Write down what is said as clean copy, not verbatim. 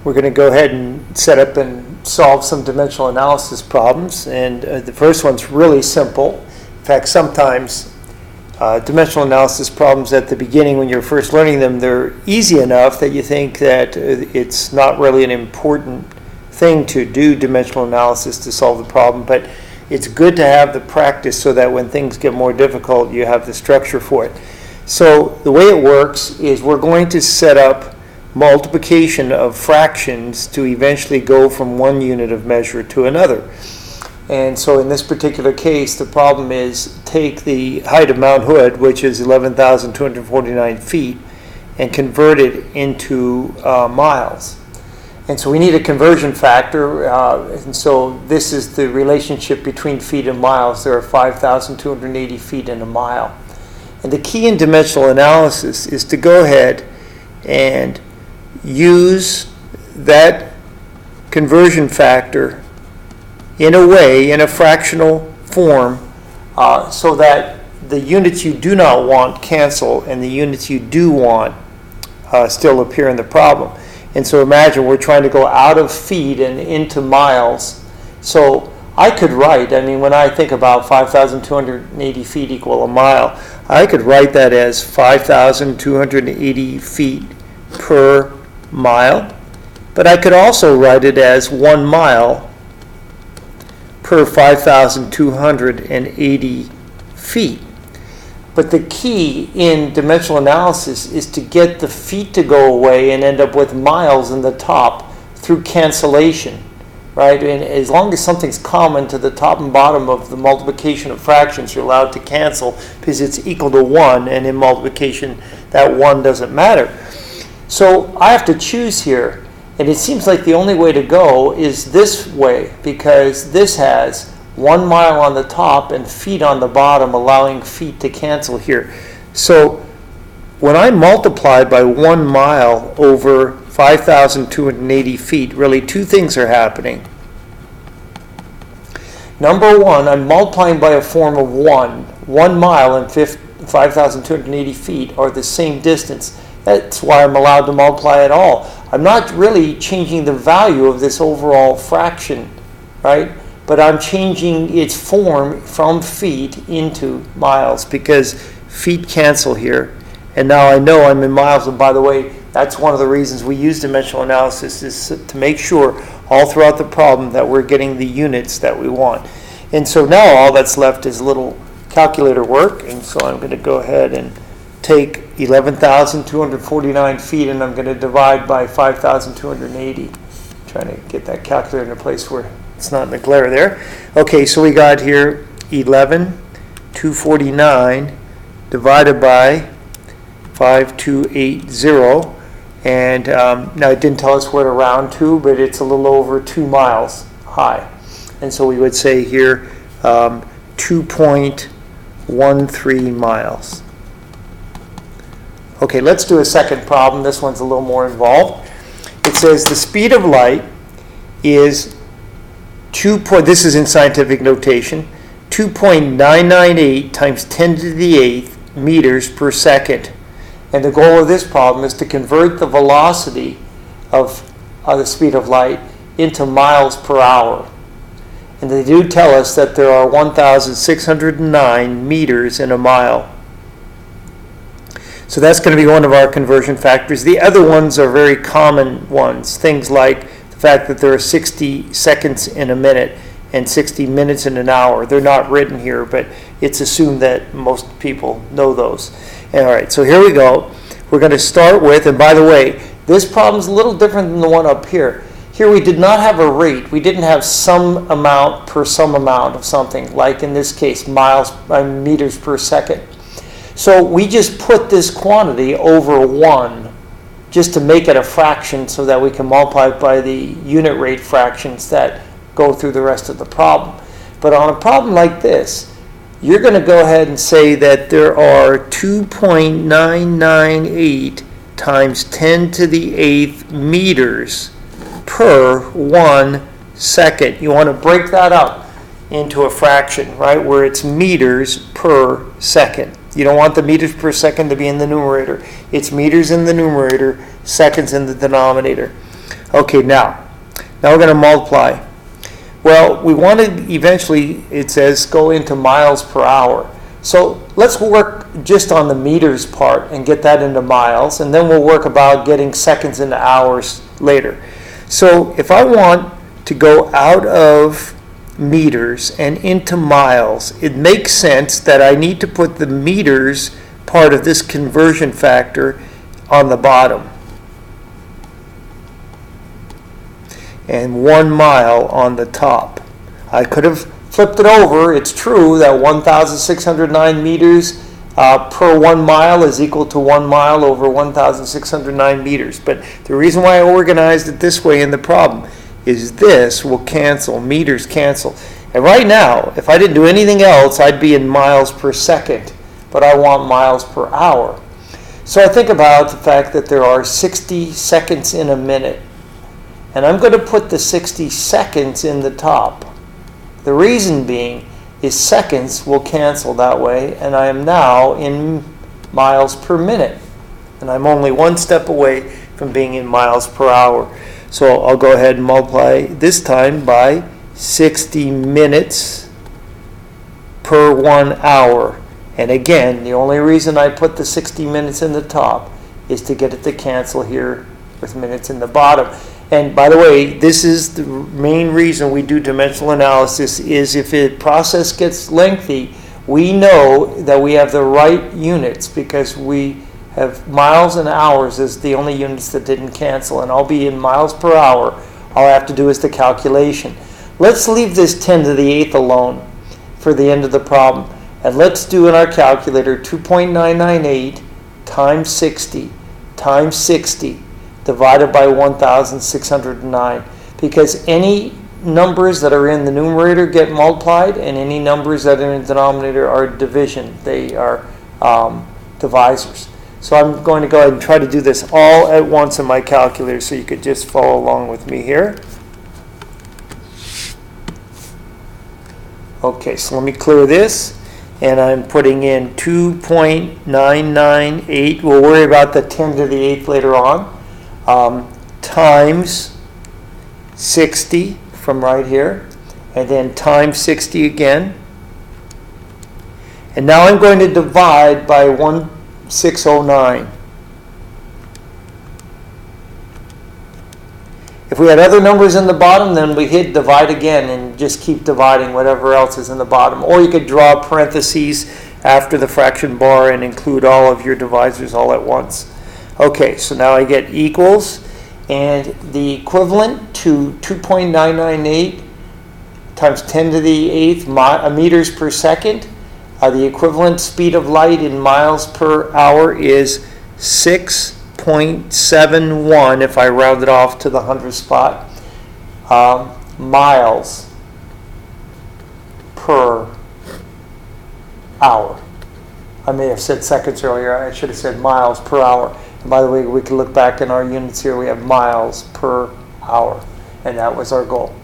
we're going to go ahead and set up and solve some dimensional analysis problems. And the first one's really simple. In fact, sometimes dimensional analysis problems at the beginning when you're first learning them, they're easy enough that you think that it's not really an important thing to do dimensional analysis to solve the problem, but it's good to have the practice so that when things get more difficult, you have the structure for it. So the way it works is we're going to set up multiplication of fractions to eventually go from one unit of measure to another. And so in this particular case, the problem is take the height of Mount Hood, which is 11,249 feet, and convert it into miles. And so we need a conversion factor, and so this is the relationship between feet and miles. There are 5,280 feet in a mile. And the key in dimensional analysis is to go ahead and use that conversion factor in a way, in a fractional form, so that the units you do not want cancel and the units you do want still appear in the problem. And so imagine we're trying to go out of feet and into miles. So I could write, when I think about 5,280 feet equal a mile, I could write that as 5,280 feet per mile. But I could also write it as 1 mile per 5,280 feet. But the key in dimensional analysis is to get the feet to go away and end up with miles in the top through cancellation, right? And as long as something's common to the top and bottom of the multiplication of fractions, you're allowed to cancel because it's equal to 1, and in multiplication, that 1 doesn't matter. So I have to choose here, and it seems like the only way to go is this way, because this has 1 mile on the top and feet on the bottom, allowing feet to cancel here. So when I multiply by 1 mile over 5,280 feet, really two things are happening. Number one, I'm multiplying by a form of 1. 1 mile and 5,280 feet are the same distance. That's why I'm allowed to multiply at all. I'm not really changing the value of this overall fraction, right? But I'm changing its form from feet into miles because feet cancel here. And now I know I'm in miles. And by the way, that's one of the reasons we use dimensional analysis, is to make sure all throughout the problem that we're getting the units that we want. And so now all that's left is a little calculator work. And so I'm going to go ahead and take 11,249 feet and I'm going to divide by 5,280. Trying to get that calculator in a place where it's not in the glare there. Okay, so we got here 11,249 divided by 5,280. And now it didn't tell us where to round to, but it's a little over 2 miles high. And so we would say here 2.13 miles. Okay, let's do a second problem. This one's a little more involved. It says the speed of light is this is in scientific notation, 2.998 times 10 to the 8th meters per second. And the goal of this problem is to convert the velocity of the speed of light into miles per hour. And they do tell us that there are 1,609 meters in a mile. So that's going to be one of our conversion factors. The other ones are very common ones, things like the fact that there are 60 seconds in a minute and 60 minutes in an hour. They're not written here, but it's assumed that most people know those. All right, so here we go. We're going to start with, and by the way, this problem is a little different than the one up here. Here we did not have a rate. We didn't have some amount per some amount of something, like in this case, meters per second. So we just put this quantity over 1 just to make it a fraction so that we can multiply it by the unit rate fractions that go through the rest of the problem. But on a problem like this, you're going to go ahead and say that there are 2.998 times 10 to the 8th meters per 1 second. You want to break that up into a fraction, right, where it's meters per second. You don't want the meters per second to be in the numerator. It's meters in the numerator, seconds in the denominator. Okay, now we're going to multiply. Well, we want to eventually, it says, go into miles per hour. So let's work just on the meters part and get that into miles, and then we'll work about getting seconds into hours later. So if I want to go out of meters and into miles, it makes sense that I need to put the meters part of this conversion factor on the bottom and 1 mile on the top. I could have flipped it over. It's true that 1,609 meters per 1 mile is equal to 1 mile over 1,609 meters. But the reason why I organized it this way in the problem is this will cancel, meters cancel. And right now, if I didn't do anything else, I'd be in miles per second, but I want miles per hour. So I think about the fact that there are 60 seconds in a minute, and I'm going to put the 60 seconds in the top. The reason being is seconds will cancel that way, and I am now in miles per minute, and I'm only one step away from being in miles per hour. So I'll go ahead and multiply this time by 60 minutes per 1 hour. And again, the only reason I put the 60 minutes in the top is to get it to cancel here with minutes in the bottom. And by the way, this is the main reason we do dimensional analysis, is if a process gets lengthy, we know that we have the right units because we have miles and hours as the only units that didn't cancel, and I'll be in miles per hour. All I have to do is the calculation. Let's leave this 10 to the 8th alone for the end of the problem. And let's do in our calculator 2.998 times 60 times 60 divided by 1,609, because any numbers that are in the numerator get multiplied and any numbers that are in the denominator are division. They are divisors. So I'm going to go ahead and try to do this all at once in my calculator so you could just follow along with me here. Okay, so let me clear this. And I'm putting in 2.998. We'll worry about the 10 to the 8th later on. Times 60 from right here. And then times 60 again. And now I'm going to divide by 1,609. If we had other numbers in the bottom, then we hit divide again and just keep dividing whatever else is in the bottom. Or you could draw parentheses after the fraction bar and include all of your divisors all at once. Okay, so now I get equals, and the equivalent to 2.998 times 10 to the 8th meters per second, the equivalent speed of light in miles per hour is 6.71, if I round it off to the 100th spot, miles per hour. I may have said seconds earlier. I should have said miles per hour. And by the way, we can look back in our units here. We have miles per hour, and that was our goal.